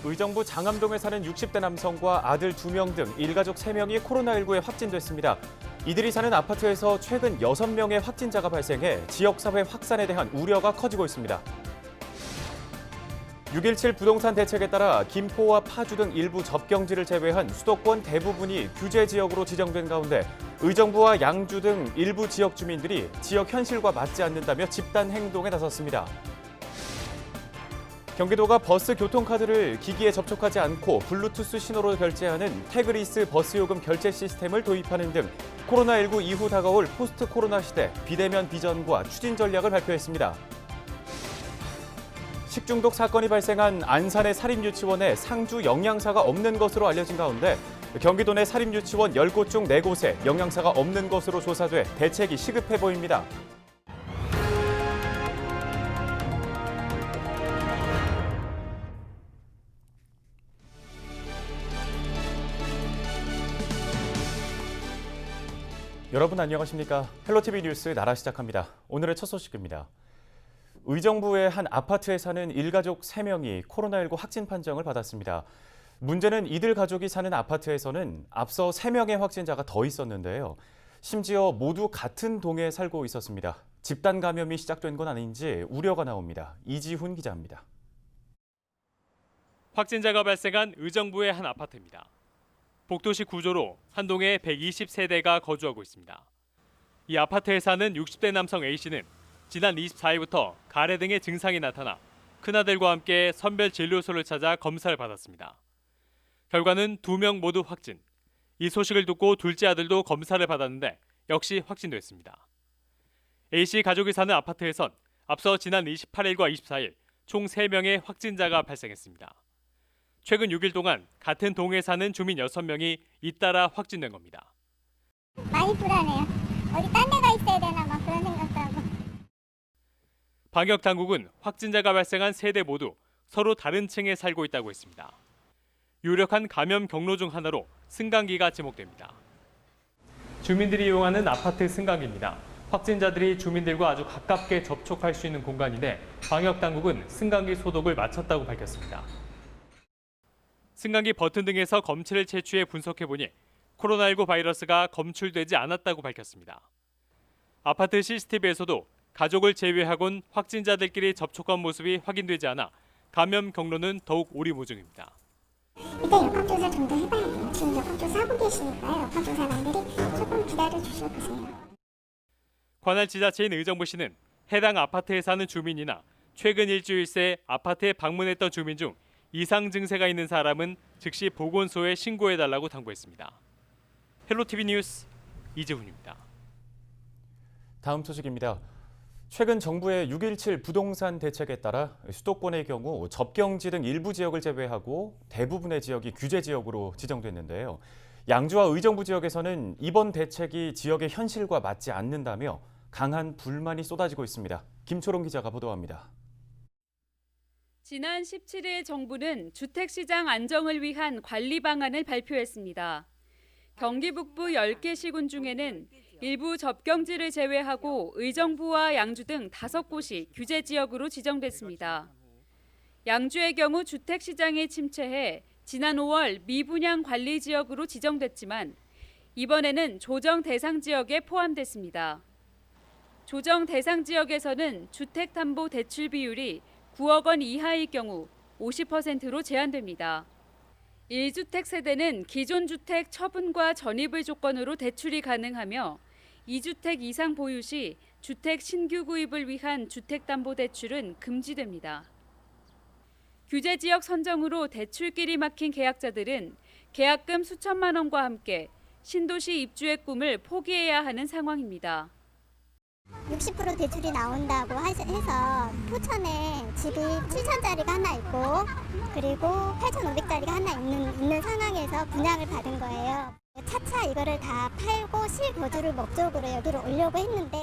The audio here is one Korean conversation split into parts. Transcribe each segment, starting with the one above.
의정부 장암동에 사는 60대 남성과 아들 2명 등 일가족 3명이 코로나19에 확진됐습니다. 이들이 사는 아파트에서 최근 6명의 확진자가 발생해 지역사회 확산에 대한 우려가 커지고 있습니다. 6.17 부동산 대책에 따라 김포와 파주 등 일부 접경지를 제외한 수도권 대부분이 규제 지역으로 지정된 가운데 의정부와 양주 등 일부 지역 주민들이 지역 현실과 맞지 않는다며 집단 행동에 나섰습니다. 경기도가 버스 교통카드를 기기에 접촉하지 않고 블루투스 신호로 결제하는 태그리스 버스요금 결제 시스템을 도입하는 등 코로나19 이후 다가올 포스트 코로나 시대 비대면 비전과 추진 전략을 발표했습니다. 식중독 사건이 발생한 안산의 사립유치원에 상주 영양사가 없는 것으로 알려진 가운데 경기도 내 사립유치원 10곳 중 4곳에 영양사가 없는 것으로 조사돼 대책이 시급해 보입니다. 여러분 안녕하십니까? 헬로티비 뉴스 나라 시작합니다. 오늘의 첫 소식입니다. 의정부의 한 아파트에 사는 일가족 3명이 코로나19 확진 판정을 받았습니다. 문제는 이들 가족이 사는 아파트에서는 앞서 3명의 확진자가 더 있었는데요. 심지어 모두 같은 동에 살고 있었습니다. 집단 감염이 시작된 건 아닌지 우려가 나옵니다. 이지훈 기자입니다. 확진자가 발생한 의정부의 한 아파트입니다. 복도식 구조로 한 동에 120세대가 거주하고 있습니다. 이 아파트에 사는 60대 남성 A씨는 지난 24일부터 가래 등의 증상이 나타나 큰아들과 함께 선별진료소를 찾아 검사를 받았습니다. 결과는 2명 모두 확진. 이 소식을 듣고 둘째 아들도 검사를 받았는데 역시 확진됐습니다. A씨 가족이 사는 아파트에선 앞서 지난 28일과 24일 총 3명의 확진자가 발생했습니다. 최근 6일 동안 같은 동에 사는 주민 6명이 잇따라 확진된 겁니다. 많이 불안해요. 어디 딴 데가 있어야 되나 막 그런 생각도 하고. 방역당국은 확진자가 발생한 세대 모두 서로 다른 층에 살고 있다고 했습니다. 유력한 감염 경로 중 하나로 승강기가 지목됩니다. 주민들이 이용하는 아파트 승강기입니다. 확진자들이 주민들과 아주 가깝게 접촉할 수 있는 공간인데 방역당국은 승강기 소독을 마쳤다고 밝혔습니다. 승강기 버튼 등에서 검체를 채취해 분석해보니 코로나19 바이러스가 검출되지 않았다고 밝혔습니다. 아파트 CCTV에서도 가족을 제외하곤 확진자들끼리 접촉한 모습이 확인되지 않아 감염 경로는 더욱 오리무중입니다. 일단 역학조사 좀 더 해봐야 돼요. 지금 역학조사 하고 계시니까요. 역학조사관들이 조금 기다려주셔보세요. 관할 지자체인 의정부시는 해당 아파트에 사는 주민이나 최근 일주일 새 아파트에 방문했던 주민 중 이상 증세가 있는 사람은 즉시 보건소에 신고해달라고 당부했습니다. 헬로티비 뉴스 이재훈입니다. 다음 소식입니다. 최근 정부의 6.17 부동산 대책에 따라 수도권의 경우 접경지 등 일부 지역을 제외하고 대부분의 지역이 규제 지역으로 지정됐는데요. 양주와 의정부 지역에서는 이번 대책이 지역의 현실과 맞지 않는다며 강한 불만이 쏟아지고 있습니다. 김초롱 기자가 보도합니다. 지난 17일 정부는 주택시장 안정을 위한 관리 방안을 발표했습니다. 경기 북부 10개 시군 중에는 일부 접경지를 제외하고 의정부와 양주 등 5곳이 규제 지역으로 지정됐습니다. 양주의 경우 주택시장이 침체해 지난 5월 미분양 관리 지역으로 지정됐지만 이번에는 조정 대상 지역에 포함됐습니다. 조정 대상 지역에서는 주택담보대출 비율이 9억 원 이하일 경우 50%로 제한됩니다. 1주택 세대는 기존 주택 처분과 전입을 조건으로 대출이 가능하며 2주택 이상 보유 시 주택 신규 구입을 위한 주택담보대출은 금지됩니다. 규제 지역 선정으로 대출길이 막힌 계약자들은 계약금 수천만 원과 함께 신도시 입주의 꿈을 포기해야 하는 상황입니다. 60% 대출이 나온다고 해서 포천에 집이 7천짜리가 하나 있고 그리고 8,500짜리가 하나 있는 상황에서 분양을 받은 거예요. 차차 이거를 다 팔고 실거주를 목적으로 여기로 오려고 했는데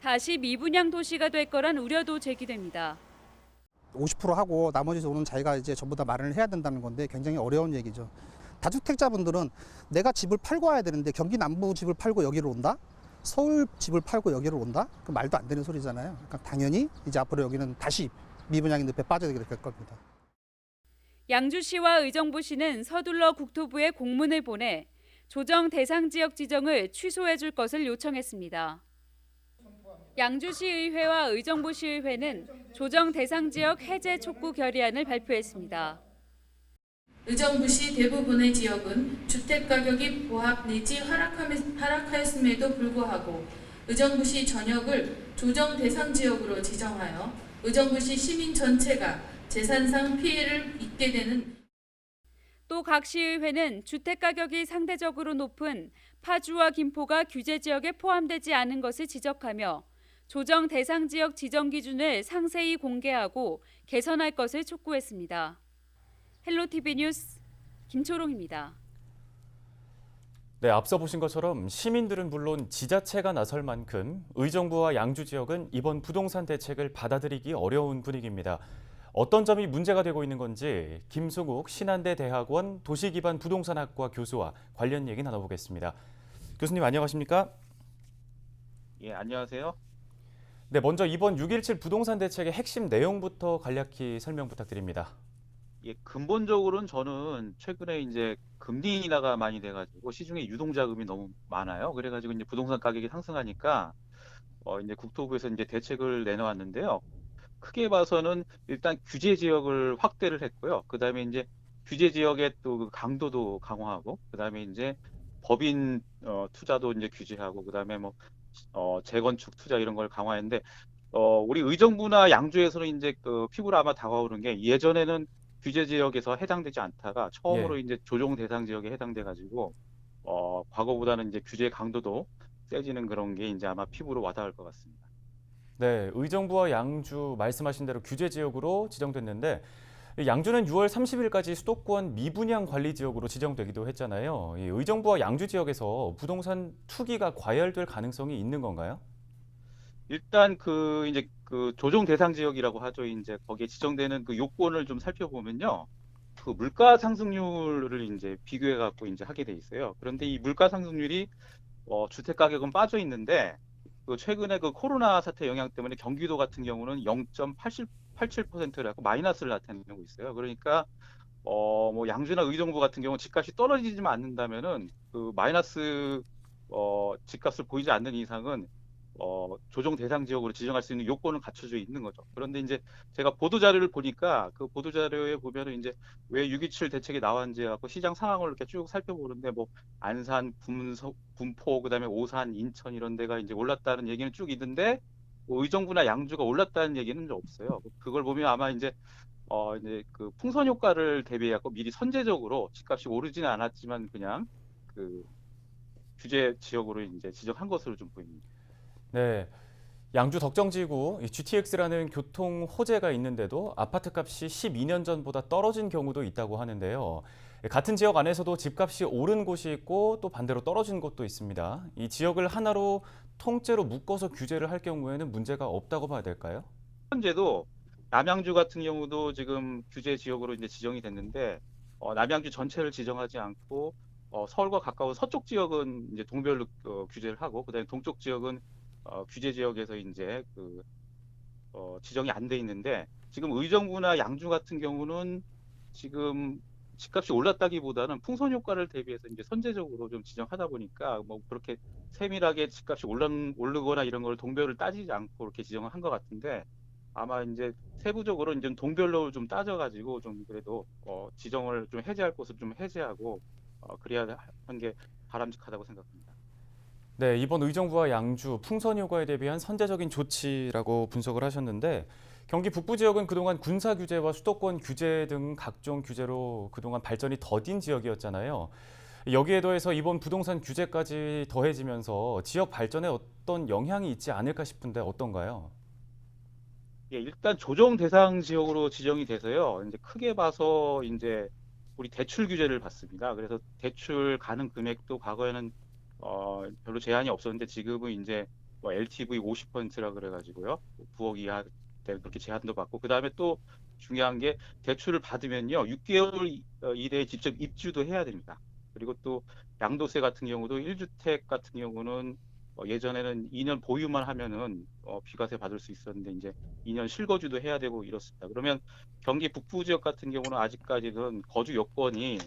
다시 미분양 도시가 될 거란 우려도 제기됩니다. 50% 하고 나머지 오는 자기가 이제 전부 다 마련을 해야 된다는 건데 굉장히 어려운 얘기죠. 다주택자분들은 내가 집을 팔고 와야 되는데 경기 남부 집을 팔고 여기로 온다? 서울 집을 팔고 여기로 온다? 그 말도 안 되는 소리잖아요. 그러니까 당연히 이제 앞으로 여기는 다시 미분양의 늪에 빠져야 될 겁니다. 양주시와 의정부시는 서둘러 국토부에 공문을 보내 조정 대상 지역 지정을 취소해 줄 것을 요청했습니다. 양주시의회와 의정부시의회는 조정 대상 지역 해제 촉구 결의안을 발표했습니다. 의정부시 대부분의 지역은 주택가격이 보합 내지 하락하였음에도 불구하고 의정부시 전역을 조정 대상 지역으로 지정하여 의정부시 시민 전체가 재산상 피해를 입게 되는 또 각 시의회는 주택가격이 상대적으로 높은 파주와 김포가 규제 지역에 포함되지 않은 것을 지적하며 조정 대상 지역 지정 기준을 상세히 공개하고 개선할 것을 촉구했습니다. 헬로티비 뉴스 김초롱입니다. 네, 앞서 보신 것처럼 시민들은 물론 지자체가 나설 만큼 의정부와 양주 지역은 이번 부동산 대책을 받아들이기 어려운 분위기입니다. 어떤 점이 문제가 되고 있는 건지 김승욱 신한대 대학원 도시기반 부동산학과 교수와 관련 얘기 나눠보겠습니다. 교수님 안녕하십니까? 예, 안녕하세요. 네, 먼저 이번 6.17 부동산 대책의 핵심 내용부터 간략히 설명 부탁드립니다. 예, 근본적으로는 저는 최근에 이제 금리 인하가 많이 돼가지고 시중에 유동자금이 너무 많아요. 그래가지고 이제 부동산 가격이 상승하니까 이제 국토부에서 이제 대책을 내놓았는데요. 크게 봐서는 일단 규제 지역을 확대를 했고요. 그다음에 이제 규제 지역의 또 그 강도도 강화하고, 그다음에 이제 법인 투자도 이제 규제하고, 그다음에 뭐 재건축 투자 이런 걸 강화했는데, 우리 의정부나 양주에서는 이제 그 피부로 아마 다가오는 게, 예전에는 규제 지역에서 해당되지 않다가 처음으로 예. 이제 조정 대상 지역에 해당돼 가지고 과거보다는 이제 규제 강도도 세지는 그런 게 이제 아마 피부로 와닿을 것 같습니다. 네, 의정부와 양주 말씀하신 대로 규제 지역으로 지정됐는데 양주는 6월 30일까지 수도권 미분양 관리 지역으로 지정되기도 했잖아요. 이 의정부와 양주 지역에서 부동산 투기가 과열될 가능성이 있는 건가요? 일단 그 이제 그 조정 대상 지역이라고 하죠. 이제 거기에 지정되는 그 요건을 좀 살펴보면요. 그 물가 상승률을 이제 비교해 갖고 이제 하게 돼 있어요. 그런데 이 물가 상승률이 주택 가격은 빠져 있는데, 그 최근에 그 코로나 사태 영향 때문에 경기도 같은 경우는 0.87%라고 마이너스를 나타내고 있어요. 그러니까 뭐 양주나 의정부 같은 경우 집값이 떨어지지만 않는다면은 그 마이너스 집값을 보이지 않는 이상은 조정 대상 지역으로 지정할 수 있는 요건을 갖춰져 있는 거죠. 그런데 이제 제가 보도 자료를 보니까 그 보도 자료에 보면은 이제 왜 6.27 대책이 나왔는지 하고 시장 상황을 이렇게 쭉 살펴보는데, 뭐 안산, 군포, 그다음에 오산, 인천 이런 데가 이제 올랐다는 얘기는 쭉 있는데, 뭐 의정부나 양주가 올랐다는 얘기는 없어요. 그걸 보면 아마 이제 이제 그 풍선 효과를 대비해갖고 미리 선제적으로 집값이 오르지는 않았지만 그냥 그 규제 지역으로 이제 지정한 것으로 좀 보입니다. 네, 양주 덕정지구 이 GTX라는 교통 호재가 있는데도 아파트 값이 12년 전보다 떨어진 경우도 있다고 하는데요. 같은 지역 안에서도 집값이 오른 곳이 있고 또 반대로 떨어진 곳도 있습니다. 이 지역을 하나로 통째로 묶어서 규제를 할 경우에는 문제가 없다고 봐야 될까요? 현재도 남양주 같은 경우도 지금 규제 지역으로 이제 지정이 됐는데, 남양주 전체를 지정하지 않고 서울과 가까운 서쪽 지역은 이제 동별로 규제를 하고, 그다음에 동쪽 지역은 규제 지역에서 이제 그 지정이 안 돼 있는데, 지금 의정부나 양주 같은 경우는 지금 집값이 올랐다기보다는 풍선 효과를 대비해서 이제 선제적으로 좀 지정하다 보니까 뭐 그렇게 세밀하게 집값이 오르거나 이런 걸 동별을 따지지 않고 이렇게 지정을 한 것 같은데, 아마 이제 세부적으로 이제 동별로 좀 따져가지고 좀 그래도 지정을 좀 해제할 곳을 좀 해제하고 그래야 하는 게 바람직하다고 생각합니다. 네, 이번 의정부와 양주 풍선 효과에 대비한 선제적인 조치라고 분석을 하셨는데 경기 북부 지역은 그동안 군사 규제와 수도권 규제 등 각종 규제로 그동안 발전이 더딘 지역이었잖아요. 여기에 더해서 이번 부동산 규제까지 더해지면서 지역 발전에 어떤 영향이 있지 않을까 싶은데 어떤가요? 예, 일단 조정 대상 지역으로 지정이 돼서요. 이제 크게 봐서 이제 우리 대출 규제를 받습니다. 그래서 대출 가능 금액도 과거에는 별로 제한이 없었는데, 지금은 이제 뭐 LTV 50%라 그래가지고요. 9억 이하 때 그렇게 제한도 받고, 그 다음에 또 중요한 게 대출을 받으면요. 6개월 이내에 직접 입주도 해야 됩니다. 그리고 또 양도세 같은 경우도 1주택 같은 경우는 예전에는 2년 보유만 하면은 비과세 받을 수 있었는데 이제 2년 실거주도 해야 되고 이렇습니다. 그러면 경기 북부 지역 같은 경우는 아직까지는 거주 여건이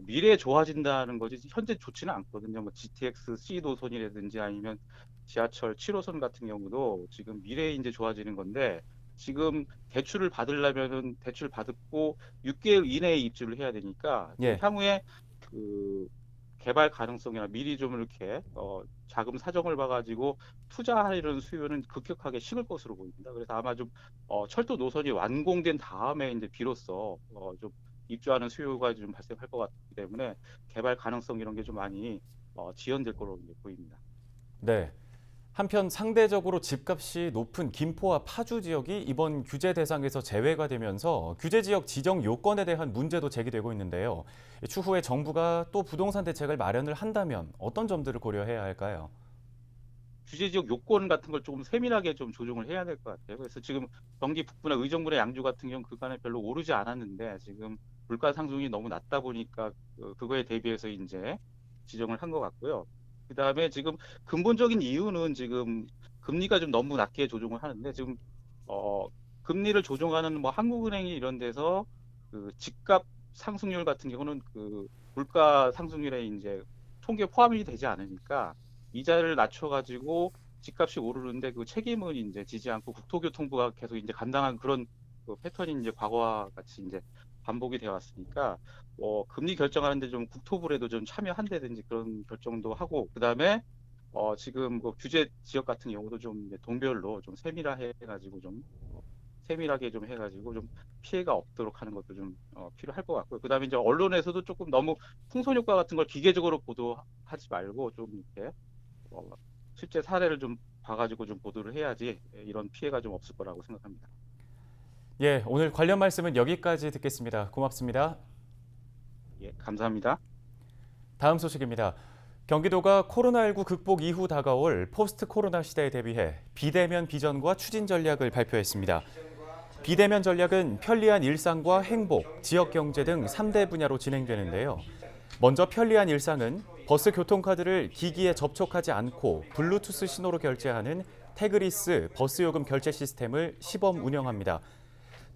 미래에 좋아진다는 거지 현재 좋지는 않거든요. 뭐 GTX C 노선이라든지 아니면 지하철 7호선 같은 경우도 지금 미래에 이제 좋아지는 건데 지금 대출을 받으려면은 대출 받고 6개월 이내에 입주를 해야 되니까 좀 예. 향후에 그 개발 가능성이나 미리 좀 이렇게 자금 사정을 봐가지고 투자하려는 수요는 급격하게 식을 것으로 보입니다. 그래서 아마 좀 철도 노선이 완공된 다음에 이제 비로소 좀 입주하는 수요가 좀 발생할 것 같기 때문에 개발 가능성 이런 게 좀 많이 지연될 거로 이제 보입니다. 네. 한편 상대적으로 집값이 높은 김포와 파주 지역이 이번 규제 대상에서 제외가 되면서 규제 지역 지정 요건에 대한 문제도 제기되고 있는데요. 추후에 정부가 또 부동산 대책을 마련을 한다면 어떤 점들을 고려해야 할까요? 규제 지역 요건 같은 걸 조금 세밀하게 좀 조정을 해야 될 것 같아요. 그래서 지금 경기 북부나 의정부나 양주 같은 경우 그간에 별로 오르지 않았는데 지금 물가 상승이 너무 낮다 보니까 그거에 대비해서 이제 지정을 한 것 같고요. 그다음에 지금 근본적인 이유는 지금 금리가 좀 너무 낮게 조정을 하는데 지금 어, 금리를 조정하는 뭐 한국은행이 이런 데서 그 집값 상승률 같은 경우는 그 물가 상승률에 이제 통계 포함이 되지 않으니까 이자를 낮춰가지고 집값이 오르는데 그 책임은 이제 지지 않고 국토교통부가 계속 이제 감당한 그런 그 패턴이 이제 과거와 같이 이제 반복이 되어 왔으니까 금리 결정하는데 좀 국토부라도 좀 참여한다든지 그런 결정도 하고 그다음에 지금 그 규제 지역 같은 경우도 좀 이제 동별로 좀 세밀화해 가지고 좀 세밀하게 좀 해가지고 좀 피해가 없도록 하는 것도 좀 필요할 것 같고요. 그다음에 이제 언론에서도 조금 너무 풍선 효과 같은 걸 기계적으로 보도하지 말고 좀 이렇게 어, 실제 사례를 좀 봐가지고 좀 보도를 해야지 이런 피해가 좀 없을 거라고 생각합니다. 예, 오늘 관련 말씀은 여기까지 듣겠습니다. 고맙습니다. 예, 감사합니다. 다음 소식입니다. 경기도가 코로나19 극복 이후 다가올 포스트 코로나 시대에 대비해 비대면 비전과 추진 전략을 발표했습니다. 비대면 전략은 편리한 일상과 행복, 지역 경제 등 3대 분야로 진행되는데요. 먼저 편리한 일상은 버스 교통카드를 기기에 접촉하지 않고 블루투스 신호로 결제하는 태그리스 버스 요금 결제 시스템을 시범 운영합니다.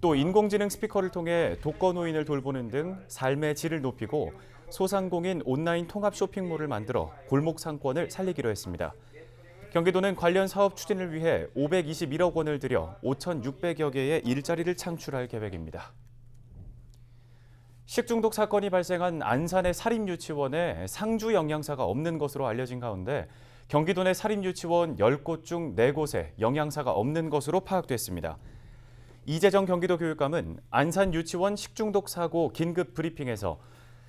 또 인공지능 스피커를 통해 독거노인을 돌보는 등 삶의 질을 높이고 소상공인 온라인 통합 쇼핑몰을 만들어 골목 상권을 살리기로 했습니다. 경기도는 관련 사업 추진을 위해 521억 원을 들여 5,600여 개의 일자리를 창출할 계획입니다. 식중독 사건이 발생한 안산의 사립유치원에 상주 영양사가 없는 것으로 알려진 가운데 경기도 내 사립유치원 10곳 중 4곳에 영양사가 없는 것으로 파악됐습니다. 이재정 경기도 교육감은 안산 유치원 식중독 사고 긴급 브리핑에서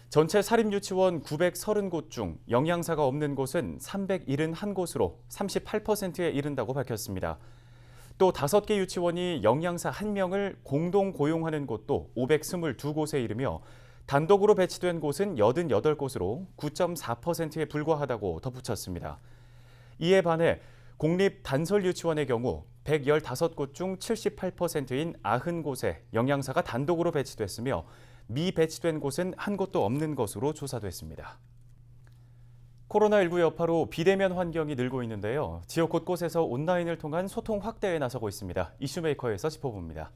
전체 사립유치원 930곳 중 영양사가 없는 곳은 371곳으로 38%에 이른다고 밝혔습니다. 또 5개 유치원이 영양사 1명을 공동 고용하는 곳도 522곳에 이르며 단독으로 배치된 곳은 88곳으로 9.4%에 불과하다고 덧붙였습니다. 이에 반해 공립 단설 유치원의 경우 115곳 중 78%인 90곳에 영양사가 단독으로 배치됐으며 미배치된 곳은 한 곳도 없는 것으로 조사됐습니다. 코로나19 여파로 비대면 환경이 늘고 있는데요. 지역 곳곳에서 온라인을 통한 소통 확대에 나서고 있습니다. 이슈메이커에서 짚어봅니다.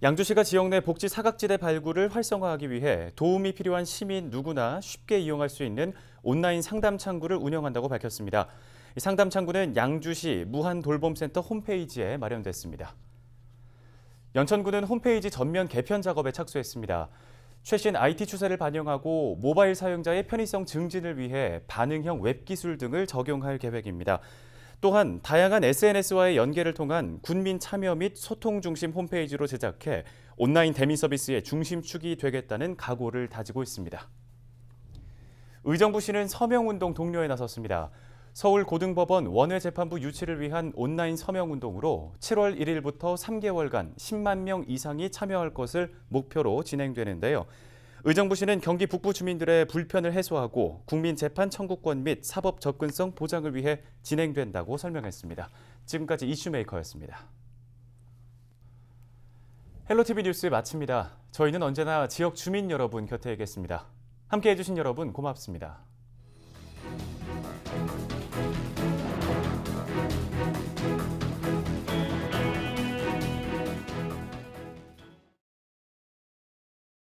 양주시가 지역 내 복지 사각지대 발굴을 활성화하기 위해 도움이 필요한 시민 누구나 쉽게 이용할 수 있는 온라인 상담 창구를 운영한다고 밝혔습니다. 이 상담 창구는 양주시 무한돌봄센터 홈페이지에 마련됐습니다. 연천구는 홈페이지 전면 개편 작업에 착수했습니다. 최신 IT 추세를 반영하고 모바일 사용자의 편의성 증진을 위해 반응형 웹기술 등을 적용할 계획입니다. 또한 다양한 SNS와의 연계를 통한 군민 참여 및 소통 중심 홈페이지로 제작해 온라인 대민 서비스의 중심축이 되겠다는 각오를 다지고 있습니다. 의정부시는 서명운동 독려에 나섰습니다. 서울고등법원 원외재판부 유치를 위한 온라인 서명운동으로 7월 1일부터 3개월간 10만 명 이상이 참여할 것을 목표로 진행되는데요. 의정부시는 경기 북부 주민들의 불편을 해소하고 국민 재판 청구권 및 사법 접근성 보장을 위해 진행된다고 설명했습니다. 지금까지 이슈메이커였습니다. 헬로티비 뉴스 마칩니다. 저희는 언제나 지역 주민 여러분 곁에 있겠습니다. 함께해 주신 여러분 고맙습니다.